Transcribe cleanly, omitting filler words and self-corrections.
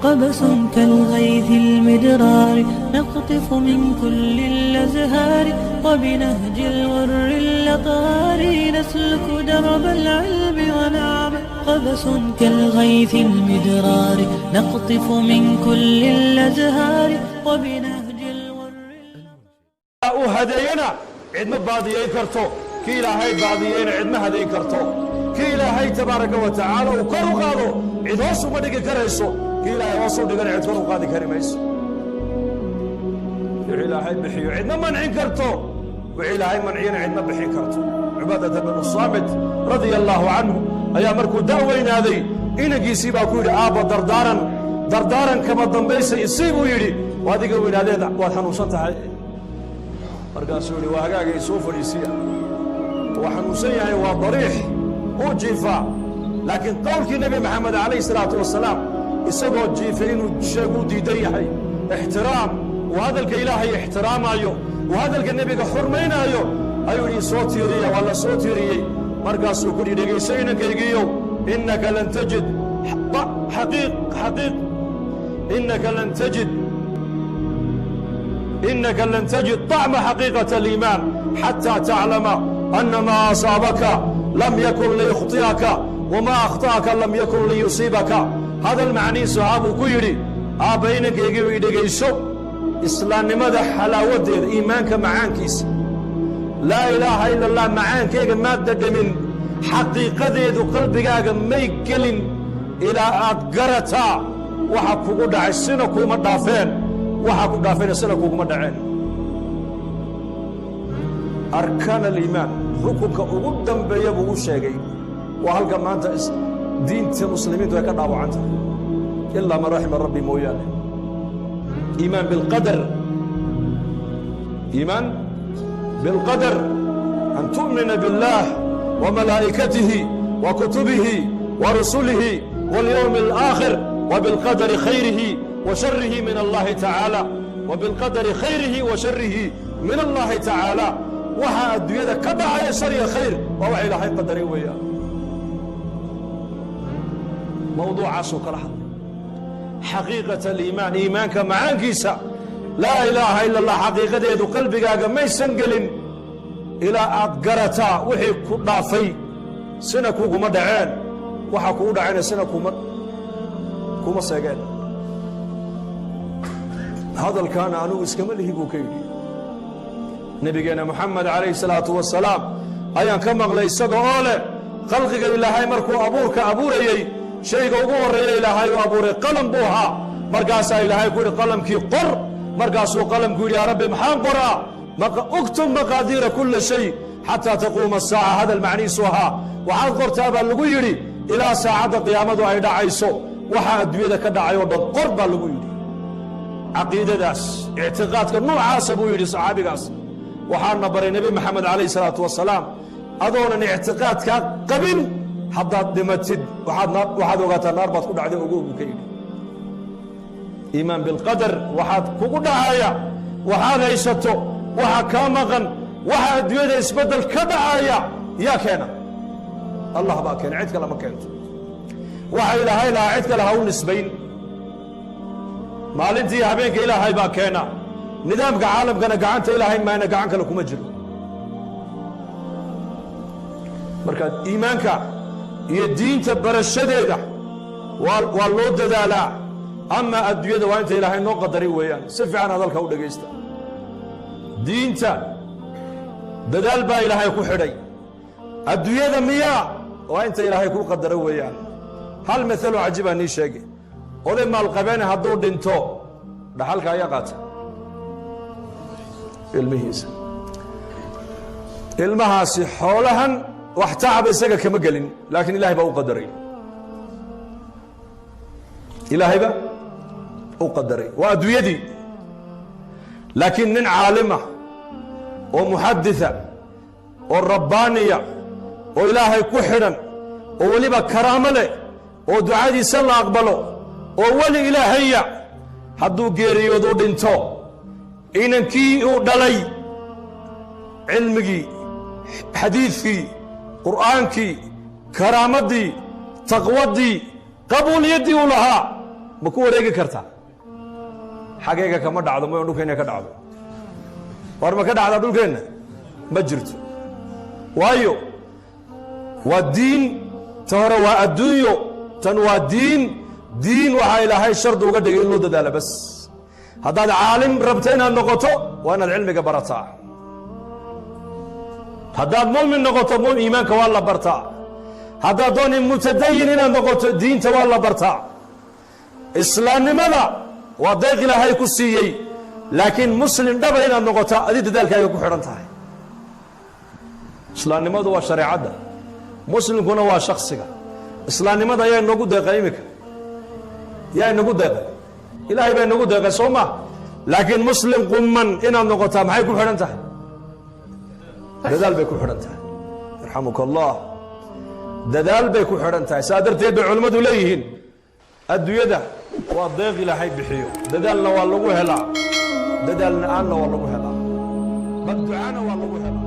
قبس كالغيث المدرار نقطف من كل الأزهار وبنهج الغر الأطهار نسلك درب العلم ونعمل قبس كالغيث المدرار نقطف من كل الأزهار وبنهج الغر هدينا عد ما باضيين كرتو كيلا هاي باضيين عد ما هدي كرتو كيلا هاي تبارك وتعالى وكرو قالوا عد هوسو ما دقي كريسو كيلا هوسو دقن عد كرو قادي كريميس وعلا هاي بحيو عد ما منعين كرتو وعلا هاي منعين عد ما بحين كرتو عبادة بن الصامت رضي الله عنه أيا مركو داوين هذي إنا جيسي باكوري آبا دردارا كما الضنبيس يصيبوا يري وهذه قوين هذي وحنوصتها markaasuu yidhi waa hagaagay soo fadhiisiya waa xanuunsan yahay waa dariix uu jiifaa laakiin qowlkii nebi maxamed calayhi salaatu wasalaam isagoo jiifay inuu sheeguu diidan yahay ixtiraam uu hadalka ilaahay ixtiraamaayo uu hadalka nebiga xurmaynaayo ayuu yidhi soo tiiriya waa la soo tiiriyey markaasuu ku yidhi dhegayso inankaygiiyow innaka lan tajid إنك لن تجد طعم حقيقة الإيمان حتى تعلم أن ما أصابك لم يكن ليخطئك وما أخطأك لم يكن ليصيبك هذا المعني صحاب كيري بينك يجي دقيسو إسلام ماذا حلاوة إيمانك معانكيس لا إله إلا الله معانك مادة من حقيقة ذو قلبك ميكل إلى أدقرتا وحكو دع السنة كوما دافين waxaa ku dhaafayna sana kuguma dhaceen arkaan aliimaan rukunka ugu dambeeya buu u sheegay waa halka maanta diinta muslimiintu ay ka dhaawacan tahay ilaa man raxima rabbi mooyaane iimaan bilqadar an tu'mina biاllah wa malaa'ikatihi wa kutubihi wa rusulihi walyawmi alaakhir wa bilqadari khayrihi وشره من الله تعالى وبالقدر خيره وشره من الله تعالى وها الدنيا كدع يا شر يا خير ووحي إلى هاي قدري وياه موضوع عاشو كرحة حقيقة الإيمان إيمانك معانكيسا لا إله إلا الله حقيقة يدو قلبك ما يسنقل إلى أدقرتا وحي كضافي سنكو مدعين وحا كودعين سنكو كوما سيقين هذا كان أنو إسكمله بوكيدي نبينا محمد عليه الصلاة والسلام أيان كما غلي سقوله خلقك إلهي مركو أبورك أبوري شيء أبور إلهي وأبوري قلم بوها مرقاسا إلهي كوري قلم كي قر مرقاسو قلم كوري يا رب محان قرى اكتب مقادير كل شيء حتى تقوم الساعة هذا المعني سوها وحان قرتابا لغيري إلى ساعة قيامة أيضا عيسو وحا الدوية كدعي وضد قربا لغيري عقيدة داس اعتقادك نوع عاسبو يدي صحابي قاس وحانا بري نبي محمد عليه الصلاة والسلام أظن اعتقادك قبل حضات دمتد وحاد وقات النار بتكون عدين وقوم كيدي إيمان بالقدر وحاد كوكودا آية وحاد يسطو وحاد كامغن وحاد يدي اسبدل كدا آية يا كينا الله باكين عدك لما كنت وحا إلهي لا عدك لها نسبين maalintii habeenka ilaahay baa keena nidaamka caalamkana gacanta ilaahay maana gacan kale kuma jiro marka iimaanka iyo diinta barashadeeda waa loo dadaalaa ama adduunyada waa inta ilaahay noo qadaray weeyaan si fiican hadalka u dhagaysta diinta dadaal baa ilaahay ku xidhay adduunyada miyaa waa inta ilaahay ku qadaray weeyaan hal mathalo cajiba nii sheegay oday maalqabeene hadduu dhinto dhaxalka ayaa qaata ilmihiisa ilmahaasi xoolahan wax tacaba isaga kama gelin laakiin ilaahay baa u qadaray ilaahayba u qadaray waa adduunyadii laakiin nin caalima oo muxaditha oo rabbaaniya oo ilaahay ku xidhan oo weliba karaamo leh oo ducadiisa la aqbalo oo weli ilaahaya hadduu geeriyoodu dhinto inankii uu dhalay cilmigii xadiidkii qur'aankii karaamadii taqwadii qabuuliyaddii uu lahaa ma ku wareegi kartaa xaggeega kama dhacdo ma dhulkeenna ka dhacdo war ma ka dhacda dhulkeenna ma jirto waayo waa diin ta hore waa adduunyo tan waa diin waxaa ilaahay shardi uga dhigay in loo dadaalo bas haddaad caalim rabta inaad noqoto waa inaad cilmiga barataa haddaad mu'min noqoto iimaanka waa la bartaa haddaad dooni mutadayin inaad noqoto diinta waa la bartaa islaamnimada waa deeq ilaahay ku siiyey laakiin muslim dhaba inaad noqoto adi dadaalkaaga ku xidhan tahay islaamnimadu waa shareecadda muslimkuna waa shaksiga islaamnimada ayaa inagu deeqay imika yaa inagu deeqay ilaahay baa inagu deeqay soo ma laakiin muslim quman inaad noqotaa maxay ku xidhan tahay dadaal bay ku xidhan tahay yarxamuka allah dadaal bay ku xidhan tahay saa darteed bay culimmadu leeyihiin adduunyada waa deeq ilaahay bixiyo dadaalna waa lagu helaa dadaal la-aanna waa lagu helaa bal ducaana waa lagu helaa